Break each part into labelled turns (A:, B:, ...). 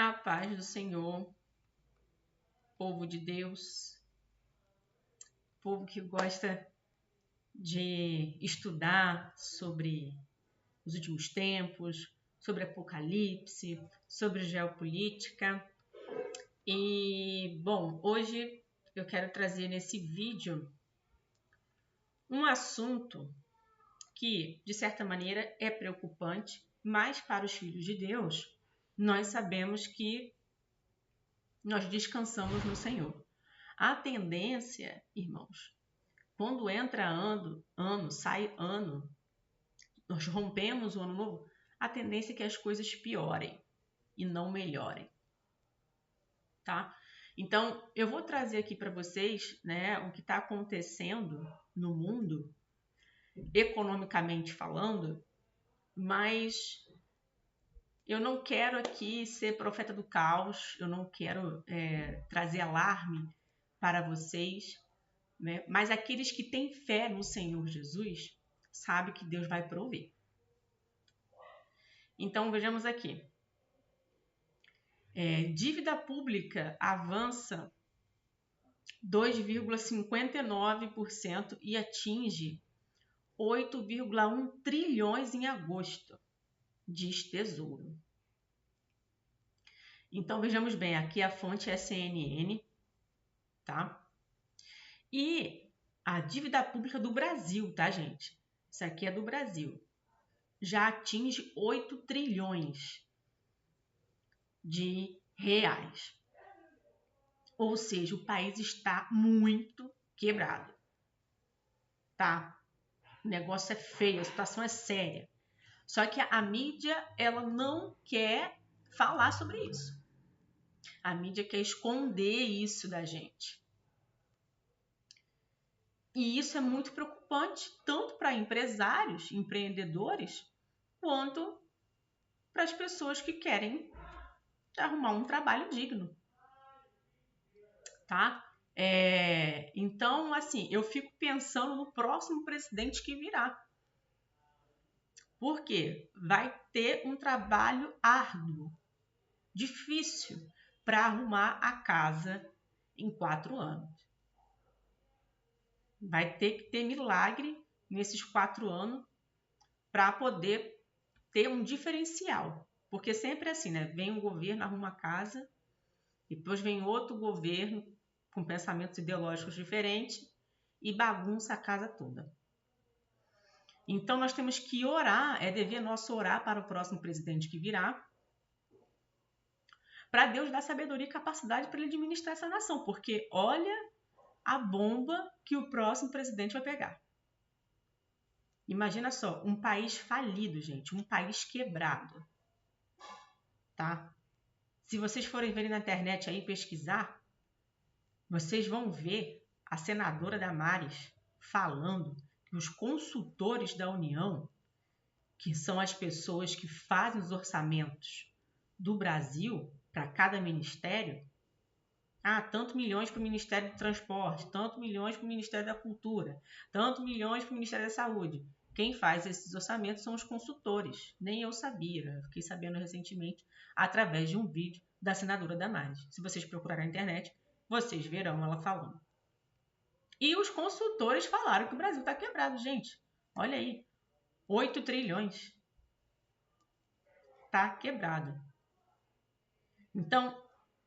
A: A paz do Senhor, povo de Deus, povo que gosta de estudar sobre os últimos tempos, sobre Apocalipse, sobre geopolítica. E, bom, hoje eu quero trazer nesse vídeo um assunto que, de certa maneira, é preocupante, mas para os filhos de Deus, nós sabemos que nós descansamos no Senhor. A tendência, irmãos, quando entra ano, sai ano, nós rompemos o ano novo, a tendência é que as coisas piorem e não melhorem, tá? Então, eu vou trazer aqui para vocês, né, o que está acontecendo no mundo, economicamente falando, mas eu não quero aqui ser profeta do caos, eu não quero trazer alarme para vocês, né? Mas aqueles que têm fé no Senhor Jesus sabem que Deus vai prover. Então, vejamos aqui. Dívida pública avança 2,59% e atinge 8,1 trilhões em agosto, diz Tesouro. Então, vejamos bem, aqui a fonte é CNN, tá? E a dívida pública do Brasil, tá, gente? Isso aqui é do Brasil. Já atinge 8 trilhões de reais. Ou seja, o país está muito quebrado. Tá? O negócio é feio, a situação é séria. Só que a mídia, ela não quer falar sobre isso. A mídia quer esconder isso da gente. E isso é muito preocupante, tanto para empresários, empreendedores, quanto para as pessoas que querem arrumar um trabalho digno. Tá? Então, assim, eu fico pensando no próximo presidente que virá. Por quê? Vai ter um trabalho árduo, difícil, para arrumar a casa em 4 anos. Vai ter que ter milagre nesses 4 anos para poder ter um diferencial. Porque sempre é assim, né? Vem um governo, arruma a casa, depois vem outro governo com pensamentos ideológicos diferentes e bagunça a casa toda. Então, nós temos que orar, é dever nosso orar para o próximo presidente que virá, para Deus dar sabedoria e capacidade para ele administrar essa nação, porque olha a bomba que o próximo presidente vai pegar. Imagina só, um país falido, gente, um país quebrado, tá? Se vocês forem ver na internet aí pesquisar, vocês vão ver a senadora Damares falando que os consultores da União, que são as pessoas que fazem os orçamentos do Brasil para cada ministério, tanto milhões para o Ministério do Transporte, tanto milhões para o Ministério da Cultura, tanto milhões para o Ministério da Saúde. Quem faz esses orçamentos são os consultores. Nem eu sabia, fiquei sabendo recentemente através de um vídeo da senadora Damares. Se vocês procurarem na internet, vocês verão ela falando. E os consultores falaram que o Brasil está quebrado, gente. Olha aí, 8 trilhões. Está quebrado. Então,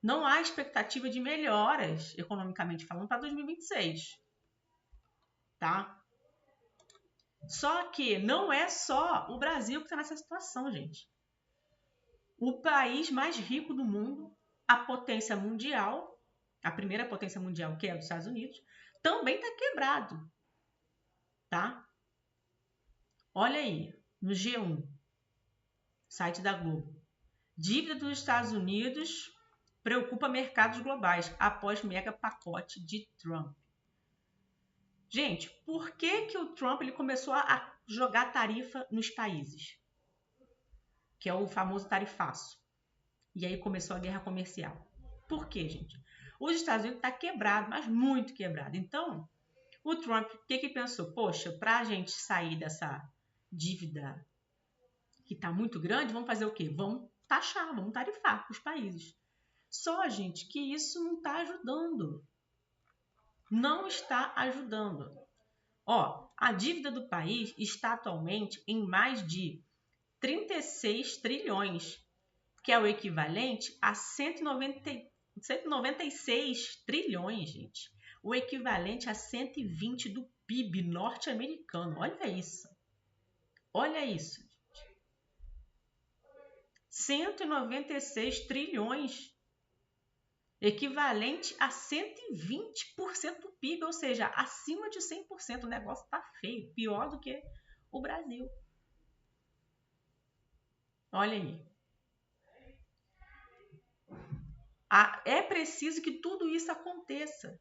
A: não há expectativa de melhoras, economicamente falando, para 2026. Tá? Só que não é só o Brasil que está nessa situação, gente. O país mais rico do mundo, a potência mundial, a primeira potência mundial, que é os Estados Unidos, também está quebrado. Tá? Olha aí, no G1, site da Globo. Dívida dos Estados Unidos preocupa mercados globais após mega pacote de Trump. Gente, por que o Trump ele começou a jogar tarifa nos países? Que é o famoso tarifaço. E aí começou a guerra comercial. Por quê, gente? Os Estados Unidos está quebrado, mas muito quebrado. Então, o Trump, o que pensou? Poxa, para a gente sair dessa dívida que está muito grande, vamos fazer o quê? Vamos taxar, vamos tarifar os países. Só, gente, que isso não está ajudando. Não está ajudando. Ó, a dívida do país está atualmente em mais de 36 trilhões, que é o equivalente a 196 trilhões, gente. O equivalente a 120 do PIB norte-americano. Olha isso. Olha isso. 196 trilhões. Equivalente a 120% do PIB, ou seja, acima de 100%. O negócio tá feio, pior do que o Brasil. Olha aí. É preciso que tudo isso aconteça.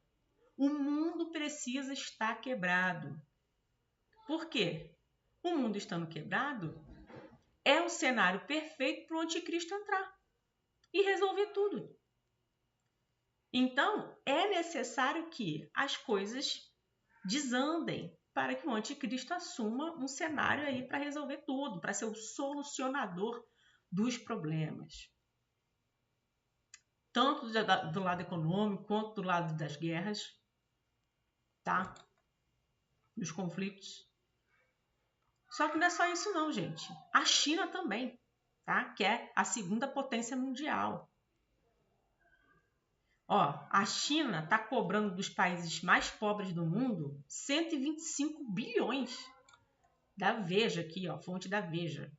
A: O mundo precisa estar quebrado. Por quê? O mundo estando quebrado é o cenário perfeito para o anticristo entrar e resolver tudo. Então, é necessário que as coisas desandem para que o anticristo assuma um cenário aí para resolver tudo, para ser o solucionador dos problemas. Tanto do lado econômico quanto do lado das guerras, tá? Dos conflitos. Só que não é só isso não, gente. A China também, tá? Que é a segunda potência mundial. Ó, a China está cobrando dos países mais pobres do mundo 125 bilhões. Da Veja aqui, ó, fonte da Veja.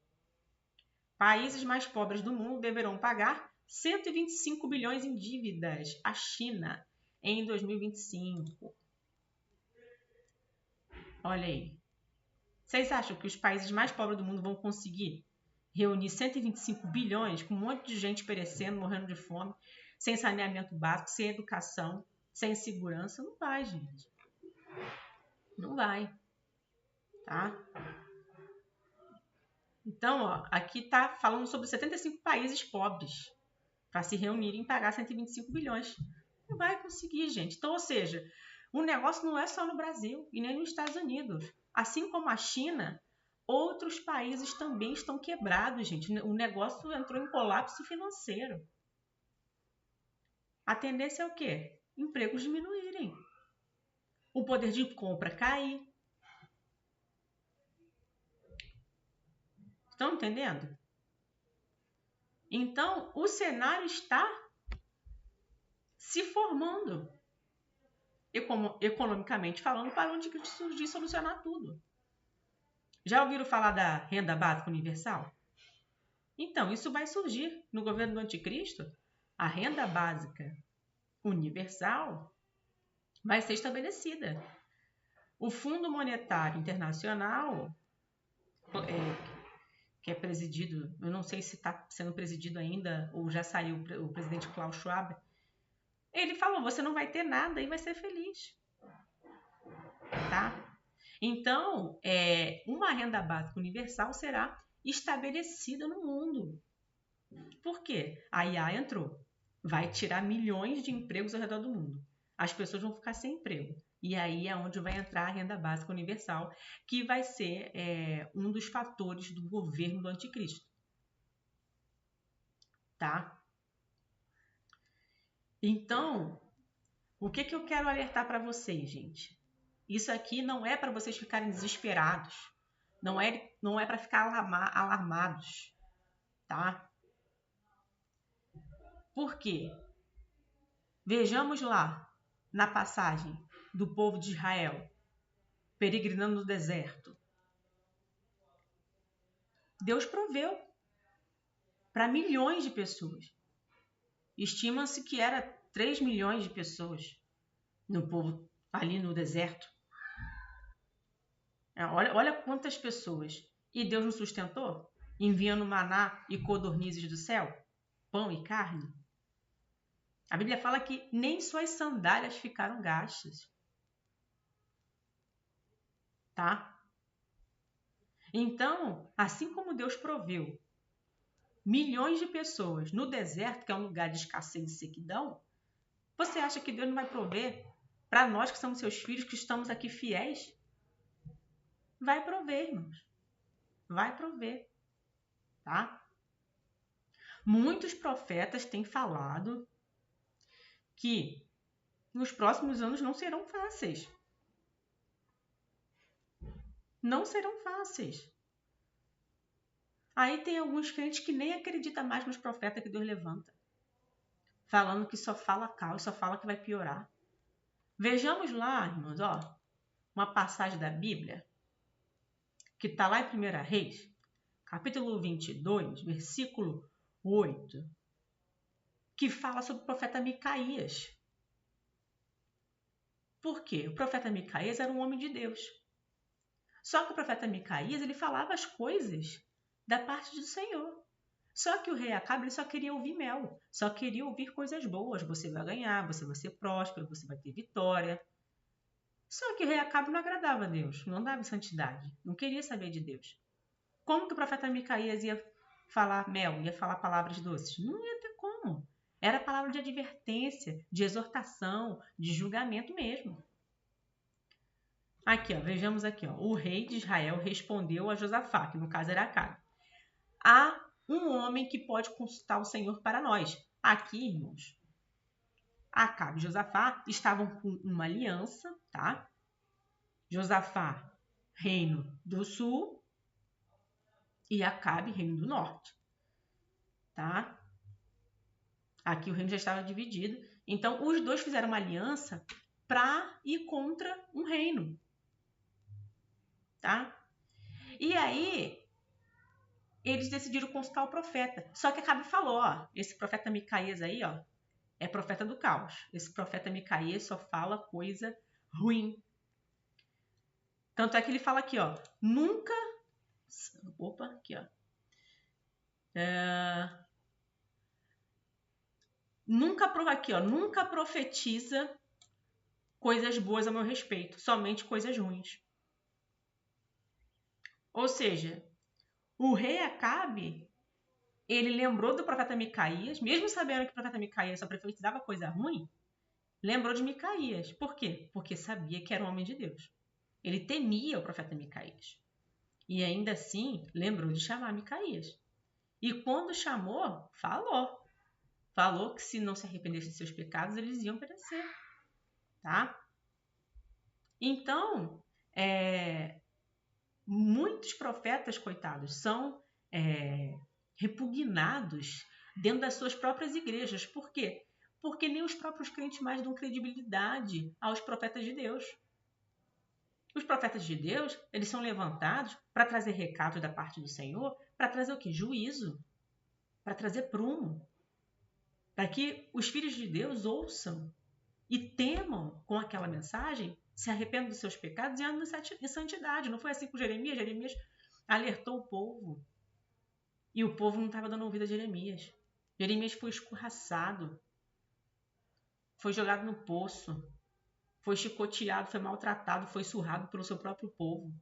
A: Países mais pobres do mundo deverão pagar 125 bilhões em dívidas à China em 2025. Olha aí. Vocês acham que os países mais pobres do mundo vão conseguir reunir 125 bilhões com um monte de gente perecendo, morrendo de fome, sem saneamento básico, sem educação, sem segurança? Não vai, gente. Não vai. Tá? Então, ó, aqui está falando sobre 75 países pobres para se reunirem e pagar 125 bilhões. Não vai conseguir, gente. Então, ou seja, o negócio não é só no Brasil e nem nos Estados Unidos. Assim como a China, outros países também estão quebrados, gente. O negócio entrou em colapso financeiro. A tendência é o quê? Empregos diminuírem. O poder de compra cair. Estão entendendo? Então, o cenário está se formando, economicamente falando, para onde surgir solucionar tudo. Já ouviram falar da renda básica universal? Então, isso vai surgir no governo do anticristo. A renda básica universal vai ser estabelecida. O Fundo Monetário Internacional, que é presidido, eu não sei se está sendo presidido ainda ou já saiu o presidente Klaus Schwab, ele falou, você não vai ter nada e vai ser feliz. Tá? Então, uma renda básica universal será estabelecida no mundo. Por quê? A IA entrou. Vai tirar milhões de empregos ao redor do mundo. As pessoas vão ficar sem emprego. E aí é onde vai entrar a renda básica universal, que vai ser um dos fatores do governo do anticristo. Tá? Então, o que eu quero alertar para vocês, gente? Isso aqui não é para vocês ficarem desesperados. Não é para ficar alarmados. Tá? Por quê? Vejamos lá, na passagem do povo de Israel, peregrinando no deserto. Deus proveu para milhões de pessoas. Estima-se que era 3 milhões de pessoas no povo ali no deserto. Olha quantas pessoas. E Deus nos sustentou, enviando maná e codornizes do céu, pão e carne. A Bíblia fala que nem suas sandálias ficaram gastas. Tá? Então, assim como Deus proveu milhões de pessoas no deserto, que é um lugar de escassez e sequidão, você acha que Deus não vai prover para nós que somos seus filhos, que estamos aqui fiéis? Vai prover, irmãos. Vai prover. Tá? Muitos profetas têm falado que nos próximos anos não serão fáceis. Não serão fáceis. Aí tem alguns crentes que nem acreditam mais nos profetas que Deus levanta, falando que só fala caos, só fala que vai piorar. Vejamos lá, irmãos, uma passagem da Bíblia que está lá em 1 Reis, capítulo 22, versículo 8, que fala sobre o profeta Micaías. Por quê? O profeta Micaías era um homem de Deus. Só que o profeta Micaías, ele falava as coisas da parte do Senhor. Só que o rei Acabe, ele só queria ouvir mel, só queria ouvir coisas boas. Você vai ganhar, você vai ser próspero, você vai ter vitória. Só que o rei Acabe não agradava a Deus, não dava santidade, não queria saber de Deus. Como que o profeta Micaías ia falar mel, ia falar palavras doces? Não ia ter como. Era palavra de advertência, de exortação, de julgamento mesmo. Aqui, vejamos aqui. O rei de Israel respondeu a Josafá, que no caso era Acabe. Há um homem que pode consultar o Senhor para nós. Aqui, irmãos, Acabe e Josafá estavam com uma aliança, tá? Josafá, reino do sul, e Acabe, reino do norte, tá? Aqui o reino já estava dividido. Então, os dois fizeram uma aliança para ir contra um reino, tá? E aí, eles decidiram consultar o profeta. Só que Acabe falou, esse profeta Micaías aí, é profeta do caos. Esse profeta Micaías só fala coisa ruim. Tanto é que ele fala aqui, nunca... Opa, aqui, Nunca profetiza coisas boas a meu respeito, somente coisas ruins. Ou seja, o rei Acabe, ele lembrou do profeta Micaías, mesmo sabendo que o profeta Micaías só profetizava coisa ruim, lembrou de Micaías. Por quê? Porque sabia que era um homem de Deus. Ele temia o profeta Micaías. E ainda assim, lembrou de chamar Micaías. E quando chamou, falou. Falou que se não se arrependesse de seus pecados, eles iam perecer. Tá? Então, muitos profetas, coitados, são repugnados dentro das suas próprias igrejas. Por quê? Porque nem os próprios crentes mais dão credibilidade aos profetas de Deus. Os profetas de Deus, eles são levantados para trazer recados da parte do Senhor, para trazer o quê? Juízo, para trazer prumo, para que os filhos de Deus ouçam e temam com aquela mensagem, se arrependam dos seus pecados e andem em santidade. Não foi assim com Jeremias? Jeremias alertou o povo e o povo não estava dando ouvido a Jeremias. Jeremias foi escorraçado, foi jogado no poço, foi chicoteado, foi maltratado, foi surrado pelo seu próprio povo.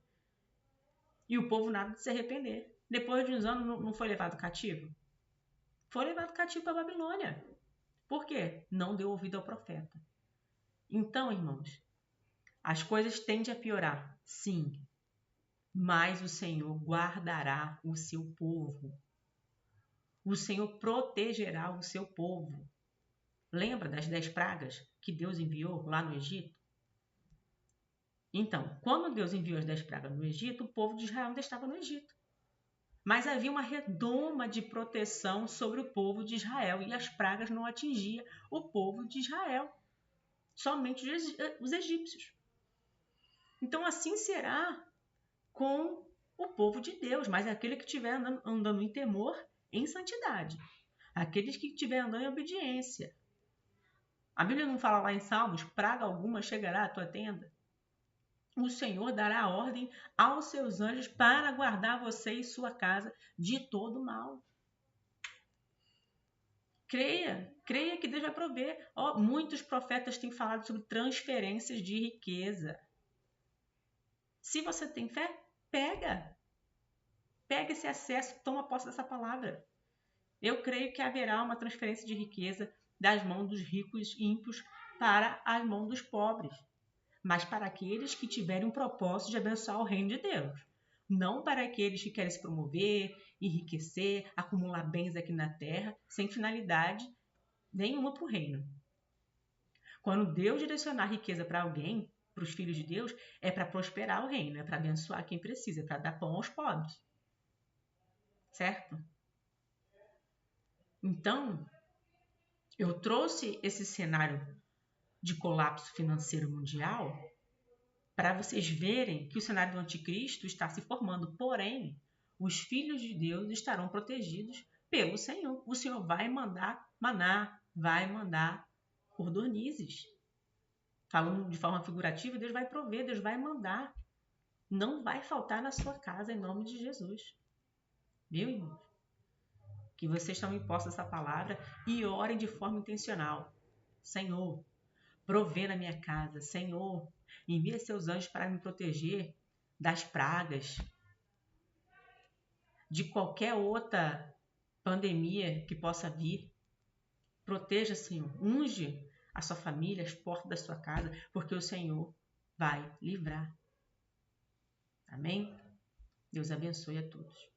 A: E o povo nada de se arrepender. Depois de uns anos não foi levado cativo? Foi levado cativo para a Babilônia. Por quê? Não deu ouvido ao profeta. Então, irmãos, as coisas tendem a piorar, sim, mas o Senhor guardará o seu povo. O Senhor protegerá o seu povo. Lembra das 10 pragas que Deus enviou lá no Egito? Então, quando Deus enviou as 10 pragas no Egito, o povo de Israel ainda estava no Egito. Mas havia uma redoma de proteção sobre o povo de Israel e as pragas não atingiam o povo de Israel, somente os egípcios. Então, assim será com o povo de Deus, mas aquele que estiver andando em temor, em santidade. Aqueles que estiverem andando em obediência. A Bíblia não fala lá em Salmos, praga alguma chegará à tua tenda? O Senhor dará ordem aos seus anjos para guardar você e sua casa de todo mal. Creia que Deus vai prover. Muitos profetas têm falado sobre transferências de riqueza. Se você tem fé, pega esse acesso, toma posse dessa palavra. Eu creio que haverá uma transferência de riqueza das mãos dos ricos e ímpios para as mãos dos pobres, mas para aqueles que tiverem um propósito de abençoar o reino de Deus, não para aqueles que querem se promover, enriquecer, acumular bens aqui na terra, sem finalidade nenhuma para o reino. Quando Deus direcionar riqueza para alguém, para os filhos de Deus, é para prosperar o reino, é para abençoar quem precisa, é para dar pão aos pobres. Certo? Então, eu trouxe esse cenário de colapso financeiro mundial para vocês verem que o cenário do anticristo está se formando. Porém, os filhos de Deus estarão protegidos pelo Senhor. O Senhor vai mandar maná, vai mandar cordonizes. Falando de forma figurativa, Deus vai prover, Deus vai mandar. Não vai faltar na sua casa, em nome de Jesus. Viu, irmãos? Que vocês tomem posse dessa palavra e orem de forma intencional. Senhor, provê na minha casa. Senhor, envia seus anjos para me proteger das pragas, de qualquer outra pandemia que possa vir. Proteja, Senhor. Unge a sua família, as portas da sua casa, porque o Senhor vai livrar. Amém? Deus abençoe a todos.